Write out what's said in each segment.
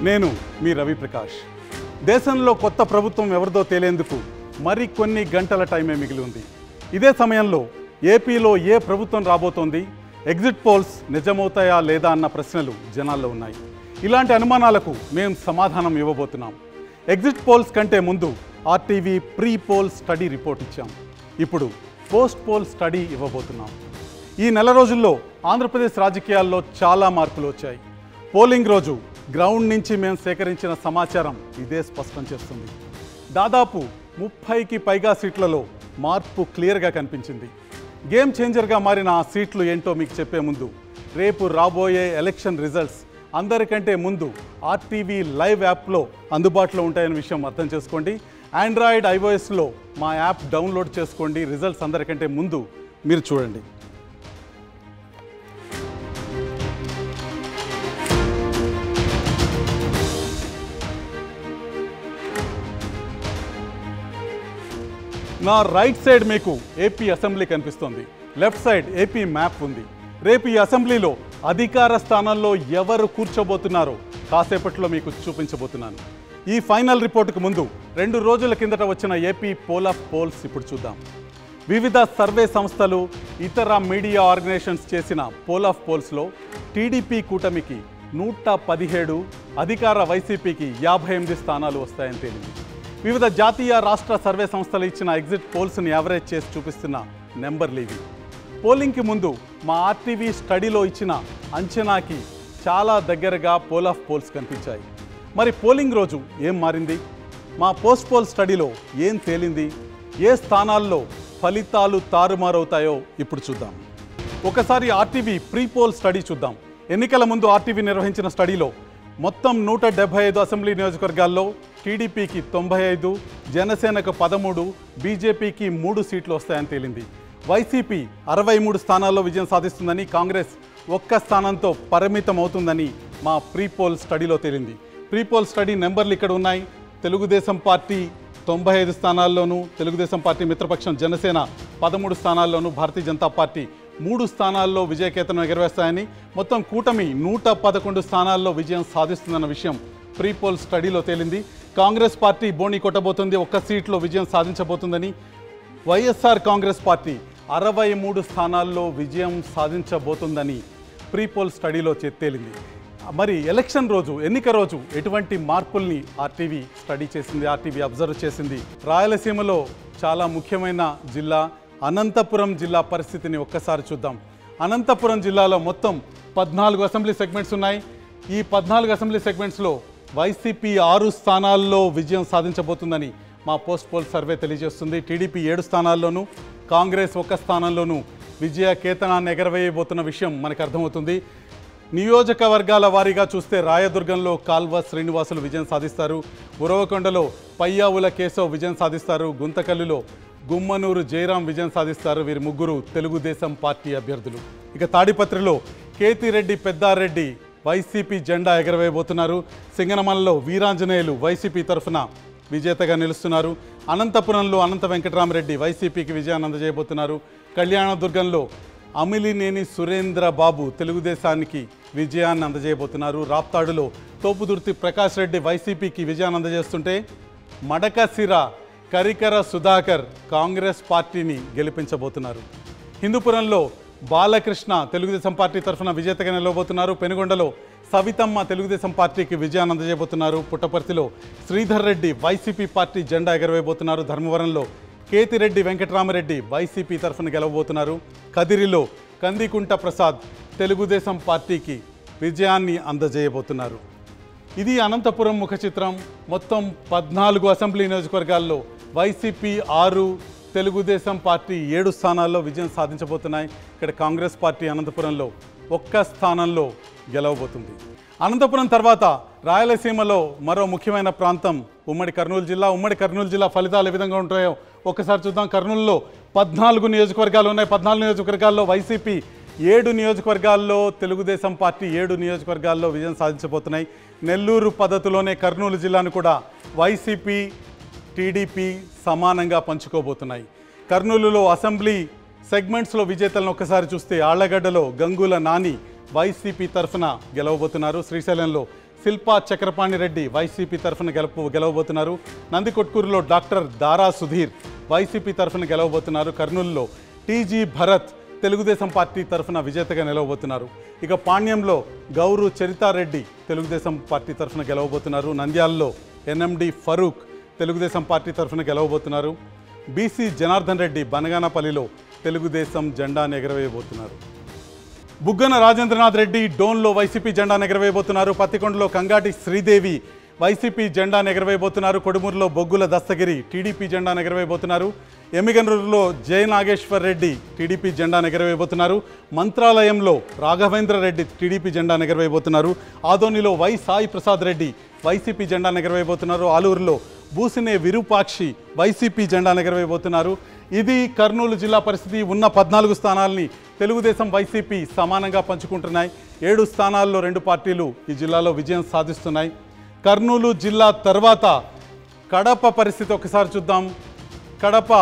నేను మీ రవి ప్రకాష్. దేశంలో కొత్త ప్రభుత్వం ఎవరిదో తేలేందుకు మరి కొన్ని గంటల టైమే మిగిలి ఉంది. ఇదే సమయంలో ఏపీలో ఏ ప్రభుత్వం రాబోతోంది, ఎగ్జిట్ పోల్స్ నిజమవుతాయా లేదా అన్న ప్రశ్నలు జనాల్లో ఉన్నాయి. ఇలాంటి అనుమానాలకు మేము సమాధానం ఇవ్వబోతున్నాం. ఎగ్జిట్ పోల్స్ కంటే ముందు RTV pre poll study report ఇచ్చాం. ఇప్పుడు పోస్ట్ పోల్ స్టడీ ఇవ్వబోతున్నాం. ఈ నెల రోజుల్లో ఆంధ్రప్రదేశ్ రాజకీయాల్లో చాలా మార్పులు వచ్చాయి. పోలింగ్ రోజు గ్రౌండ్ నుంచి మేము సేకరించిన సమాచారం ఇదే స్పష్టం చేస్తుంది. దాదాపు 30కి పైగా సీట్లలో మార్పు క్లియర్గా కనిపించింది. గేమ్ చేంజర్గా మారిన ఆ సీట్లు ఏంటో మీకు చెప్పే ముందు రేపు రాబోయే ఎలక్షన్ రిజల్ట్స్ అందరికంటే ముందు ఆర్టీవీ లైవ్ యాప్లో అందుబాటులో ఉంటాయనే విషయం అర్థం చేసుకోండి. ఆండ్రాయిడ్, ఐఓఎస్లో మా యాప్ డౌన్లోడ్ చేసుకోండి. రిజల్ట్స్ అందరికంటే ముందు మీరు చూడండి. నా రైట్ సైడ్ మీకు ఏపీ అసెంబ్లీ కనిపిస్తోంది. లెఫ్ట్ సైడ్ ఏపీ మ్యాప్ ఉంది. రేపు ఈ అసెంబ్లీలో అధికార స్థానంలో ఎవరు కూర్చోబోతున్నారో కాసేపట్లో మీకు చూపించబోతున్నాను. ఈ ఫైనల్ రిపోర్టుకు ముందు 2 రోజుల కిందట వచ్చిన ఏపీ పోల్ ఆఫ్ పోల్స్ ఇప్పుడు చూద్దాం. వివిధ సర్వే సంస్థలు, ఇతర మీడియా ఆర్గనైజేషన్స్ చేసిన పోల్ ఆఫ్ పోల్స్లో టీడీపీ కూటమికి 117, అధికార వైసీపీకి 58 స్థానాలు వస్తాయని తేలింది. వివిధ జాతీయ, రాష్ట్ర సర్వే సంస్థలు ఇచ్చిన ఎగ్జిట్ పోల్స్ని యావరేజ్ చేసి చూపిస్తున్న నెంబర్లు ఇవి. పోలింగ్కి ముందు మా ఆర్టీవీ స్టడీలో ఇచ్చిన అంచనాకి చాలా దగ్గరగా పోల్ ఆఫ్ పోల్స్ కనిపించాయి. మరి పోలింగ్ రోజు ఏం మారింది? మా పోస్ట్ పోల్ స్టడీలో ఏం తేలింది? ఏ స్థానాల్లో ఫలితాలు తారుమారవుతాయో ఇప్పుడు చూద్దాం. ఒకసారి ఆర్టీవీ ప్రీ పోల్ స్టడీ చూద్దాం. ఎన్నికల ముందు ఆర్టీవీ నిర్వహించిన స్టడీలో మొత్తం 175 అసెంబ్లీ నియోజకవర్గాల్లో టీడీపీకి 95, జనసేనకు 13, బీజేపీకి 3 సీట్లు వస్తాయని తేలింది. వైసీపీ 63 స్థానాల్లో విజయం సాధిస్తుందని, కాంగ్రెస్ 1 స్థానంతో పరిమితం అవుతుందని మా ప్రీ పోల్ స్టడీలో తేలింది. ప్రీ పోల్ స్టడీ నెంబర్లు ఇక్కడ ఉన్నాయి. Telugu Desam party 95 స్థానాల్లోనూ, Telugu Desam party మిత్రపక్షం Janasena 13 స్థానాల్లోనూ, Bharatiya Janata party 3 స్థానాల్లో విజయకేతనం ఎగరవేస్తాయని, మొత్తం కూటమి 111 స్థానాల్లో విజయం సాధిస్తుందన్న విషయం ప్రీ పోల్ స్టడీలో తేలింది. కాంగ్రెస్ పార్టీ బోణి కొట్టబోతుంది, 1 సీట్లో విజయం సాధించబోతుందని, వైఎస్ఆర్ కాంగ్రెస్ పార్టీ 63 స్థానాల్లో విజయం సాధించబోతుందని ప్రీ పోల్ స్టడీలో తేలింది. మరి ఎలక్షన్ రోజు, ఎన్నిక రోజు ఎటువంటి మార్పుల్ని ఆర్టీవీ స్టడీ చేసింది, ఆర్టీవీ అబ్జర్వ్ చేసింది? రాయలసీమలో చాలా ముఖ్యమైన జిల్లా అనంతపురం జిల్లా పరిస్థితిని ఒక్కసారి చూద్దాం. అనంతపురం జిల్లాలో మొత్తం 14 అసెంబ్లీ సెగ్మెంట్స్ ఉన్నాయి. ఈ 14 అసెంబ్లీ సెగ్మెంట్స్లో వైసీపీ 6 స్థానాల్లో విజయం సాధించబోతుందని మా పోస్ట్ పోల్ సర్వే తెలియజేస్తుంది. టీడీపీ 7 స్థానాల్లోనూ, కాంగ్రెస్ 1 స్థానంలోనూ విజయ కేతనాన్ని ఎగరవేయబోతున్న విషయం మనకు అర్థమవుతుంది. నియోజకవర్గాల వారీగా చూస్తే రాయదుర్గంలో కాల్వ శ్రీనివాసులు విజయం సాధిస్తారు, ఉరవకొండలో పయ్యావుల కేశవ్ విజయం సాధిస్తారు, గుంతకల్లులో గుమ్మనూరు జయరాం విజయం సాధిస్తారు. వీరి ముగ్గురు తెలుగుదేశం పార్టీ అభ్యర్థులు. ఇక తాడిపత్రిలో కేతిరెడ్డి పెద్దారెడ్డి వైసీపీ జెండా ఎగరవేయబోతున్నారు. సింగనమలలో వీరాంజనేయులు వైసీపీ తరఫున విజేతగా నిలుస్తున్నారు. అనంతపురంలో అనంత వెంకటరామరెడ్డి వైసీపీకి విజయాన్ని అందజేయబోతున్నారు. కళ్యాణదుర్గంలో అమిలినేని సురేంద్ర బాబు తెలుగుదేశానికి విజయాన్ని అందజేయబోతున్నారు. రాప్తాడులో తోపుదుర్తి ప్రకాష్ రెడ్డి వైసీపీకి విజయాన్ని అందజేస్తుంటే, మడకసిర కరికర సుధాకర్ కాంగ్రెస్ పార్టీని గెలిపించబోతున్నారు. హిందూపురంలో బాలకృష్ణ తెలుగుదేశం పార్టీ తరఫున విజేతగా నిలవబోతున్నారు. పెనుగొండలో సవితమ్మ తెలుగుదేశం పార్టీకి విజయాన్ని అందజేయబోతున్నారు. పుట్టపర్తిలో శ్రీధర్ రెడ్డి వైసీపీ పార్టీ జెండా ఎగరవేయబోతున్నారు. ధర్మవరంలో కేతిరెడ్డి వెంకటరామరెడ్డి వైసీపీ తరఫున గెలవబోతున్నారు. కదిరిలో కందికుంట ప్రసాద్ తెలుగుదేశం పార్టీకి విజయాన్ని అందజేయబోతున్నారు. ఇది అనంతపురం ముఖ చిత్రం. మొత్తం 14 అసెంబ్లీ నియోజకవర్గాల్లో వైసీపీ 6, తెలుగుదేశం పార్టీ 7 స్థానాల్లో విజయం సాధించబోతున్నాయి. ఇక్కడ కాంగ్రెస్ పార్టీ అనంతపురంలో 1 స్థానంలో గెలవబోతుంది. అనంతపురం తర్వాత రాయలసీమలో మరో ముఖ్యమైన ప్రాంతం ఉమ్మడి కర్నూలు జిల్లా. ఉమ్మడి కర్నూలు జిల్లా ఫలితాలు ఏ విధంగా ఉంటాయో ఒక్కసారి చూద్దాం. కర్నూలులో 14 నియోజకవర్గాలు ఉన్నాయి. 14 నియోజకవర్గాల్లో వైసీపీ 7 నియోజకవర్గాల్లో, తెలుగుదేశం పార్టీ 7 నియోజకవర్గాల్లో విజయం సాధించబోతున్నాయి. నెల్లూరు పద్ధతిలోనే కర్నూలు జిల్లాను కూడా వైసీపీ, టీడీపీ సమానంగా పంచుకోబోతున్నాయి. కర్నూలులో అసెంబ్లీ సెగ్మెంట్స్లో విజేతలను ఒక్కసారి చూస్తే ఆళ్లగడ్డలో గంగుల నాని వైసీపీ తరఫున గెలవబోతున్నారు. శ్రీశైలంలో శిల్పా చక్రపాణి రెడ్డి వైసీపీ తరఫున గెలవబోతున్నారు. నందికొట్కూరులో డాక్టర్ దారా సుధీర్ వైసీపీ తరఫున గెలవబోతున్నారు. కర్నూలులో టీజీ భరత్ తెలుగుదేశం పార్టీ తరఫున విజేతగా నిలవబోతున్నారు. ఇక పాణ్యంలో గౌరు చరితారెడ్డి తెలుగుదేశం పార్టీ తరఫున గెలవబోతున్నారు. నంద్యాలలో ఎన్ఎండి ఫరూక్ తెలుగుదేశం పార్టీ తరఫున గెలవబోతున్నారు. బీసీ జనార్దన్ రెడ్డి బనగానపల్లిలో తెలుగుదేశం జెండాను ఎగరవేయబోతున్నారు. బుగ్గన రాజేంద్రనాథ్ రెడ్డి డోన్లో వైసీపీ జెండాను ఎగరవేయబోతున్నారు. పత్తికొండలో కంగాటి శ్రీదేవి వైసీపీ జెండాను ఎగరవేయబోతున్నారు. కొడుమూరులో బొగ్గుల దస్తగిరి టీడీపీ జెండాను ఎగరవేయబోతున్నారు. ఎమ్మిగనూరులో జయనాగేశ్వర్ రెడ్డి టీడీపీ జెండాను ఎగరవేయబోతున్నారు. మంత్రాలయంలో రాఘవేంద్ర రెడ్డి టీడీపీ జెండాను ఎగరవేయబోతున్నారు. ఆదోనిలో వై సాయి ప్రసాద్ రెడ్డి వైసీపీ జెండాను ఎగరవేయబోతున్నారు. ఆలూరులో బూసినే విరూపాక్షి వైసీపీ జెండాను ఎగరవేయబోతున్నారు. ఇది కర్నూలు జిల్లా పరిస్థితి. ఉన్న 14 స్థానాలని తెలుగుదేశం వైసీపీ సమానంగా పంచుకుంటున్నాయి. 7 స్థానాల్లో 2 పార్టీలు ఈ జిల్లాలో విజయం సాధిస్తున్నాయి. కర్నూలు జిల్లా తర్వాత కడప పరిస్థితి ఒకసారి చూద్దాం. కడప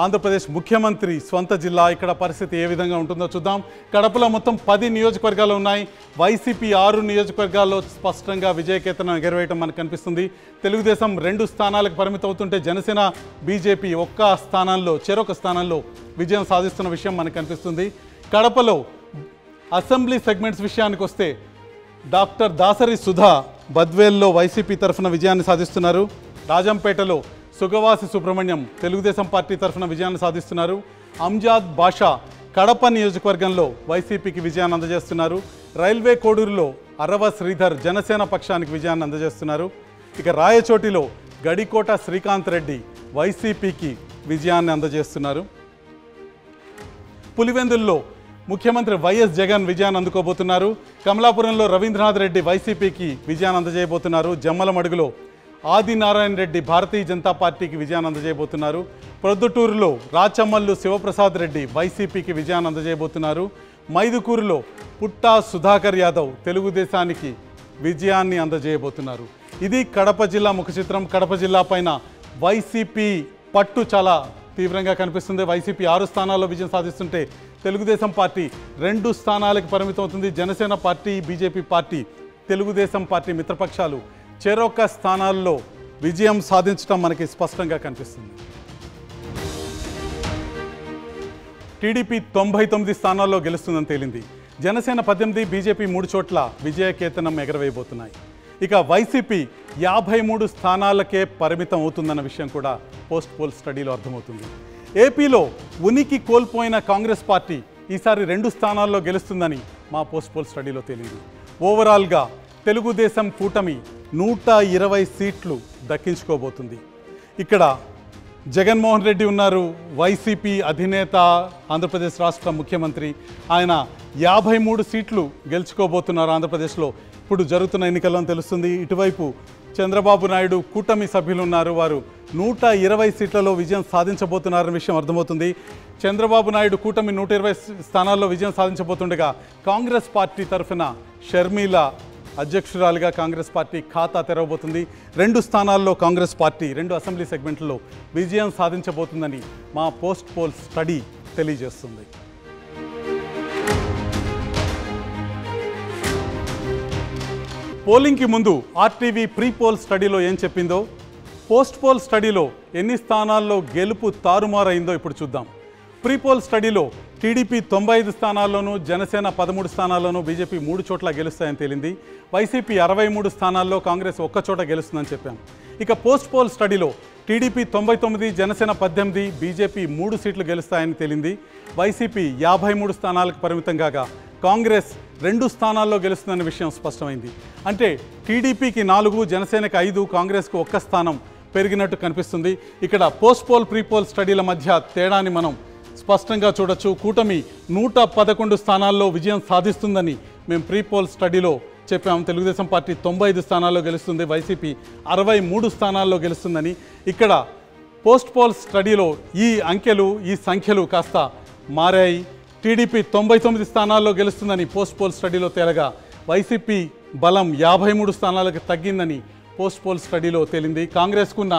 ఆంధ్రప్రదేశ్ ముఖ్యమంత్రి స్వంత జిల్లా. ఇక్కడ పరిస్థితి ఏ విధంగా ఉంటుందో చూద్దాం. కడపలో మొత్తం 10 నియోజకవర్గాలు ఉన్నాయి. వైసీపీ 6 నియోజకవర్గాల్లో స్పష్టంగా విజయకేతనం ఎగరవేయటం మనకు కనిపిస్తుంది. తెలుగుదేశం 2 స్థానాలకు పరిమితం అవుతుంటే జనసేన బీజేపీ చెరొక స్థానంలో విజయం సాధిస్తున్న విషయం మనకు కనిపిస్తుంది. కడపలో అసెంబ్లీ సెగ్మెంట్స్ విషయానికి వస్తే డాక్టర్ దాసరి సుధా బద్వేల్లో వైసీపీ తరఫున విజయాన్ని సాధిస్తున్నారు. రాజంపేటలో సుగవాసి సుబ్రహ్మణ్యం తెలుగుదేశం పార్టీ తరఫున విజయాన్ని సాధిస్తున్నారు. అంజాద్ బాషా కడప నియోజకవర్గంలో వైసీపీకి విజయాన్ని అందజేస్తున్నారు. రైల్వే కోడూరులో అరవ శ్రీధర్ జనసేన పక్షానికి విజయాన్ని అందజేస్తున్నారు. ఇక రాయచోటిలో గడికోట శ్రీకాంత్ రెడ్డి వైసీపీకి విజయాన్ని అందజేస్తున్నారు. పులివెందుల్లో ముఖ్యమంత్రి వైఎస్ జగన్ విజయాన్ని అందుకోబోతున్నారు. కమలాపురంలో రవీంద్రనాథ్ రెడ్డి వైసీపీకి విజయాన్ని అందజేయబోతున్నారు. జమ్మలమడుగులో ఆదినారాయణ రెడ్డి భారతీయ జనతా పార్టీకి విజయాన్ని అందజేయబోతున్నారు. ప్రొద్దుటూరులో రాచమల్లు శివప్రసాద్ రెడ్డి వైసీపీకి విజయాన్ని అందజేయబోతున్నారు. మైదుకూరులో పుట్టా సుధాకర్ యాదవ్ తెలుగుదేశానికి విజయాన్ని అందజేయబోతున్నారు. ఇది కడప జిల్లా ముఖ చిత్రం. కడప జిల్లా పైన వైసీపీ పట్టు చాలా తీవ్రంగా కనిపిస్తుంది. వైసీపీ 6 స్థానాల్లో విజయం సాధిస్తుంటే తెలుగుదేశం పార్టీ 2 స్థానాలకు పరిమితం అవుతుంది. Janasena party, BJP party, Telugu Desam party మిత్రపక్షాలు చెరొక స్థానాల్లో విజయం సాధించడం మనకి స్పష్టంగా కనిపిస్తుంది. టీడీపీ 99 స్థానాల్లో గెలుస్తుందని తేలింది. జనసేన 18, బీజేపీ 3 చోట్ల విజయకేతనం ఎగరవేయబోతున్నాయి. ఇక వైసీపీ 53 స్థానాలకే పరిమితం అవుతుందన్న విషయం కూడా పోస్ట్ పోల్ స్టడీలో అర్థమవుతుంది. ఏపీలో ఉనికి కోల్పోయిన కాంగ్రెస్ పార్టీ ఈసారి 2 స్థానాల్లో గెలుస్తుందని మా పోస్ట్ పోల్ స్టడీలో తేలింది. ఓవరాల్గా తెలుగుదేశం కూటమి 120 సీట్లు దక్కించుకోబోతుంది. ఇక్కడ జగన్మోహన్ రెడ్డి ఉన్నారు, వైసీపీ అధినేత, ఆంధ్రప్రదేశ్ రాష్ట్ర ముఖ్యమంత్రి. ఆయన 53 సీట్లు గెలుచుకోబోతున్నారు ఆంధ్రప్రదేశ్లో. ఇప్పుడు జరుగుతున్న ఎన్నికల్లో తెలుస్తుంది. ఇటువైపు చంద్రబాబు నాయుడు కూటమి సభ్యులు ఉన్నారు, వారు 120 సీట్లలో విజయం సాధించబోతున్నారన్న విషయం అర్థమవుతుంది. చంద్రబాబు నాయుడు కూటమి 120 స్థానాల్లో విజయం సాధించబోతుండగా కాంగ్రెస్ పార్టీ తరఫున షర్మిల అధ్యక్షురాలిగా కాంగ్రెస్ పార్టీ ఖాతా తెరవబోతుంది. 2 స్థానాల్లో కాంగ్రెస్ పార్టీ 2 అసెంబ్లీ సెగ్మెంట్లలో విజయం సాధించబోతుందని మా పోస్ట్ పోల్ స్టడీ తెలియజేస్తుంది. పోలింగ్కి ముందు ఆర్టీవీ ప్రీ పోల్ స్టడీలో ఏం చెప్పిందో, పోస్ట్ పోల్ స్టడీలో ఎన్ని స్థానాల్లో గెలుపు తారుమారైందో ఇప్పుడు చూద్దాం. ప్రీ పోల్ స్టడీలో టీడీపీ 95 స్థానాల్లోనూ, జనసేన 13 స్థానాల్లోనూ, బీజేపీ 3 చోట్ల గెలుస్తాయని తేలింది. వైసీపీ 63 స్థానాల్లో, కాంగ్రెస్ 1 చోట గెలుస్తుందని చెప్పాం. ఇక పోస్ట్ పోల్ స్టడీలో టీడీపీ 99, జనసేన 18, బీజేపీ 3 సీట్లు గెలుస్తాయని తేలింది. వైసీపీ 53 స్థానాలకు పరిమితం కాగా కాంగ్రెస్ 2 స్థానాల్లో గెలుస్తుందనే విషయం స్పష్టమైంది. అంటే టీడీపీకి 4, జనసేనకి 5, కాంగ్రెస్కు 1 స్థానం పెరిగినట్టు కనిపిస్తుంది. ఇక్కడ పోస్ట్ పోల్ ప్రీ పోల్ స్టడీల మధ్య తేడాని మనం స్పష్టంగా చూడొచ్చు. కూటమి 111 స్థానాల్లో విజయం సాధిస్తుందని మేము ప్రీ పోల్ స్టడీలో చెప్పాము. తెలుగుదేశం పార్టీ 95 స్థానాల్లో గెలుస్తుంది, వైసీపీ 63 స్థానాల్లో గెలుస్తుందని. ఇక్కడ పోస్ట్ పోల్ స్టడీలో ఈ అంకెలు, ఈ సంఖ్యలు కాస్త మారాయి. టీడీపీ 99 స్థానాల్లో గెలుస్తుందని పోస్ట్ పోల్ స్టడీలో తేలగా వైసీపీ బలం 53 స్థానాలకు తగ్గిందని పోస్ట్ పోల్ స్టడీలో తేలింది. కాంగ్రెస్కున్న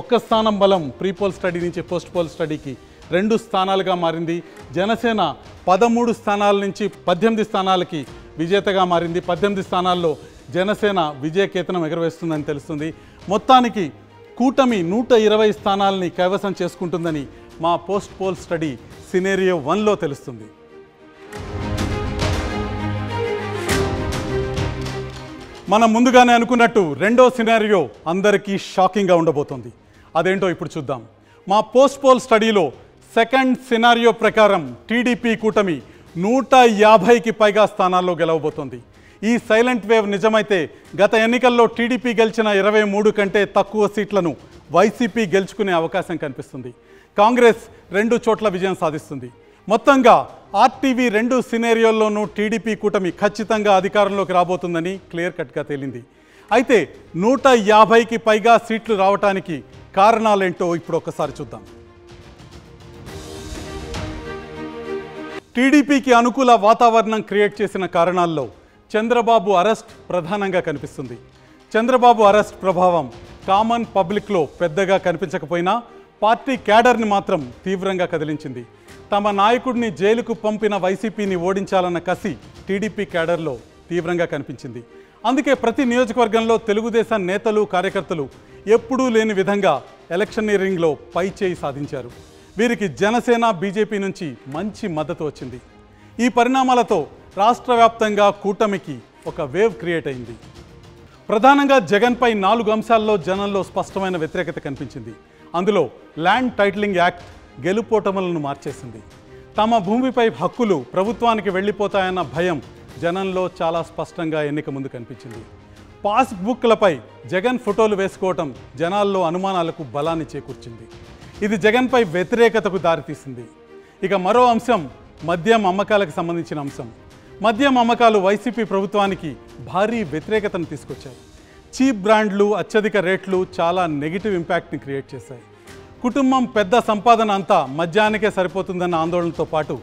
1 స్థానం బలం ప్రీ పోల్ స్టడీ నుంచి పోస్ట్ పోల్ స్టడీకి 2 స్థానాలుగా మారింది. జనసేన 13 స్థానాల నుంచి 18 స్థానాలకి విజేతగా మారింది. 18 స్థానాల్లో జనసేన విజయకేతనం ఎగరవేస్తుందని తెలుస్తుంది. మొత్తానికి కూటమి 120 స్థానాలని కైవసం చేసుకుంటుందని మా పోస్ట్ పోల్ స్టడీ సినేరియో 1లో తెలుస్తుంది. మనం ముందుగానే అనుకున్నట్టు రెండో సినారియో అందరికీ షాకింగ్గా ఉండబోతోంది. అదేంటో ఇప్పుడు చూద్దాం. మా పోస్ట్ పోల్ స్టడీలో సెకండ్ సినారియో ప్రకారం టీడీపీ కూటమి 150కి పైగా స్థానాల్లో గెలవబోతోంది. ఈ సైలెంట్ వేవ్ నిజమైతే గత ఎన్నికల్లో టీడీపీ గెలిచిన 23 కంటే తక్కువ సీట్లను వైసీపీ గెలుచుకునే అవకాశం కనిపిస్తుంది. కాంగ్రెస్ 2 చోట్ల విజయం సాధిస్తుంది. మొత్తంగా ఆర్టీవీ 2 సినేరియోల్లోనూ టీడీపీ కూటమి ఖచ్చితంగా అధికారంలోకి రాబోతుందని క్లియర్ కట్గా తేలింది. అయితే 150కి పైగా సీట్లు రావటానికి కారణాలేంటో ఇప్పుడు ఒక్కసారి చూద్దాం. టీడీపీకి అనుకూల వాతావరణం క్రియేట్ చేసిన కారణాల్లో చంద్రబాబు అరెస్ట్ ప్రధానంగా కనిపిస్తుంది. చంద్రబాబు అరెస్ట్ ప్రభావం కామన్ పబ్లిక్లో పెద్దగా కనిపించకపోయినా పార్టీ క్యాడర్ని మాత్రం తీవ్రంగా కదిలించింది. తమ నాయకుడిని జైలుకు పంపిన వైసీపీని ఓడించాలన్న కసి టీడీపీ క్యాడర్లో తీవ్రంగా కనిపించింది. అందుకే ప్రతి నియోజకవర్గంలో తెలుగుదేశం నేతలు కార్యకర్తలు ఎప్పుడూ లేని విధంగా ఎలక్షనీరింగ్లో పై చేయి సాధించారు. వీరికి జనసేన బీజేపీ నుంచి మంచి మద్దతు వచ్చింది. ఈ పరిణామాలతో రాష్ట్ర వ్యాప్తంగా కూటమికి ఒక వేవ్ క్రియేట్ అయింది. ప్రధానంగా జగన్పై 4 అంశాల్లో జనంలో స్పష్టమైన వ్యతిరేకత కనిపించింది. అందులో ల్యాండ్ టైటిలింగ్ యాక్ట్ గెలుపోటములను మార్చేసింది. తమ భూమిపై హక్కులు ప్రభుత్వానికి వెళ్ళిపోతాయన్న భయం జనంలో చాలా స్పష్టంగా ఎన్నిక ముందు కనిపించింది. పాస్బుక్లపై జగన్ ఫోటోలు వేసుకోవటం జనాల్లో అనుమానాలకు బలాన్ని చేకూర్చింది. ఇది జగన్పై వ్యతిరేకతకు దారితీసింది. ఇక మరో అంశం మద్యం అమ్మకాలకు సంబంధించిన అంశం. మద్యం అమ్మకాలు వైసీపీ ప్రభుత్వానికి భారీ వ్యతిరేకతను తీసుకొచ్చాయి. చీప్ బ్రాండ్లు, అత్యధిక రేట్లు చాలా నెగిటివ్ ఇంపాక్ట్ని క్రియేట్ చేశాయి. కుటుంబం పెద్ద సంపాదన అంతా మద్యానికే సరిపోతుందన్న ఆందోళనతో పాటు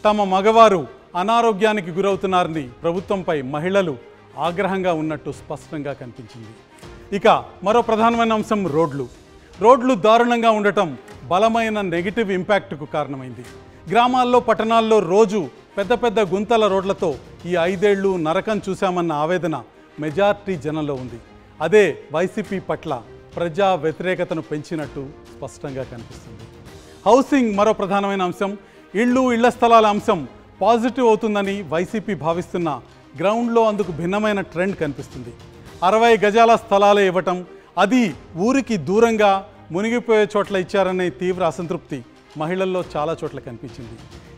తమ మగవారు అనారోగ్యానికి గురవుతున్నారని ప్రభుత్వంపై మహిళలు ఆగ్రహంగా ఉన్నట్టు స్పష్టంగా కనిపించింది. ఇక మరో ప్రధానమైన అంశం రోడ్లు దారుణంగా ఉండటం బలమైన నెగిటివ్ ఇంపాక్ట్కు కారణమైంది. గ్రామాల్లో పట్టణాల్లో రోజు పెద్ద పెద్ద గుంతల రోడ్లతో ఈ 5 ఏళ్లు నరకం చూశామన్న ఆవేదన మెజార్టీ జనంలో ఉంది. అదే వైసీపీ పట్ల ప్రజా వ్యతిరేకతను పెంచినట్టు స్పష్టంగా కనిపిస్తుంది. హౌసింగ్ మరో ప్రధానమైన అంశం. ఇళ్ల స్థలాల అంశం పాజిటివ్ అవుతుందని వైసీపీ భావిస్తున్న గ్రౌండ్లో అందుకు భిన్నమైన ట్రెండ్ కనిపిస్తుంది. 60 గజాల స్థలాలే ఇవ్వటం, అది ఊరికి దూరంగా మునిగిపోయే చోట్ల ఇచ్చారనే తీవ్ర అసంతృప్తి మహిళల్లో చాలా చోట్ల కనిపించింది.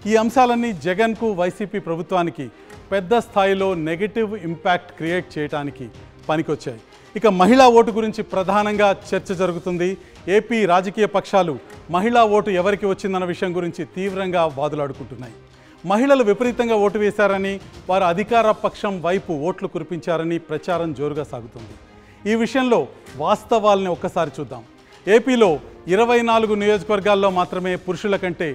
ఈ అంశాలన్నీ జగన్కు వైసీపీ ప్రభుత్వానికి పెద్ద స్థాయిలో నెగటివ్ ఇంపాక్ట్ క్రియేట్ చేయడానికి పనికొచ్చాయి. ఇక మహిళా ఓటు గురించి ప్రధానంగా చర్చ జరుగుతుంది. ఏపీ రాజకీయ పక్షాలు మహిళా ఓటు ఎవరికి వచ్చిందన్న విషయం గురించి తీవ్రంగా వాదులాడుకుంటున్నాయి. మహిళలు విపరీతంగా ఓటు వేశారని, వారు అధికార పక్షం వైపు ఓట్లు కురిపించారని ప్రచారం జోరుగా సాగుతుంది. ఈ విషయంలో వాస్తవాల్ని ఒక్కసారి చూద్దాం. ఏపీలో 24 నియోజకవర్గాల్లో మాత్రమే పురుషుల కంటే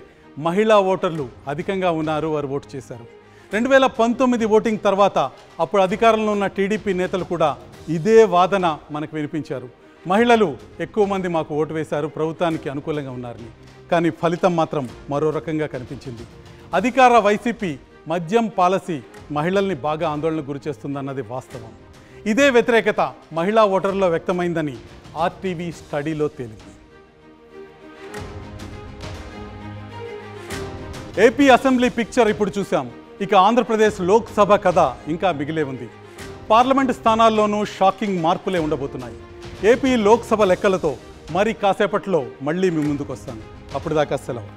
మహిళా ఓటర్లు అధికంగా ఉన్నారు, వారు ఓటు చేశారు. 2019 ఓటింగ్ తర్వాత అప్పుడు అధికారంలో ఉన్న టీడీపీ నేతలు కూడా ఇదే వాదన మనకు వినిపించారు. మహిళలు ఎక్కువ మంది మాకు ఓటు వేశారు, ప్రభుత్వానికి అనుకూలంగా ఉన్నారని. కానీ ఫలితం మాత్రం మరో రకంగా కనిపించింది. అధికార వైసీపీ మద్యం పాలసీ మహిళల్ని బాగా ఆందోళనకు గురిచేస్తుందన్నది వాస్తవం. ఇదే వ్యతిరేకత మహిళా ఓటర్లో వ్యక్తమైందని ఆర్టీవీ స్టడీలో తేలింది. ఏపీ అసెంబ్లీ పిక్చర్ ఇప్పుడు చూసాం. ఇక ఆంధ్రప్రదేశ్ లోక్సభ కథ ఇంకా మిగిలే ఉంది. పార్లమెంటు స్థానాల్లోనూ షాకింగ్ మార్పులే ఉండబోతున్నాయి. ఏపీ లోక్సభ లెక్కలతో మరి కాసేపట్లో మళ్ళీ మీ ముందుకు వస్తాను. అప్పటిదాకా సెలవు.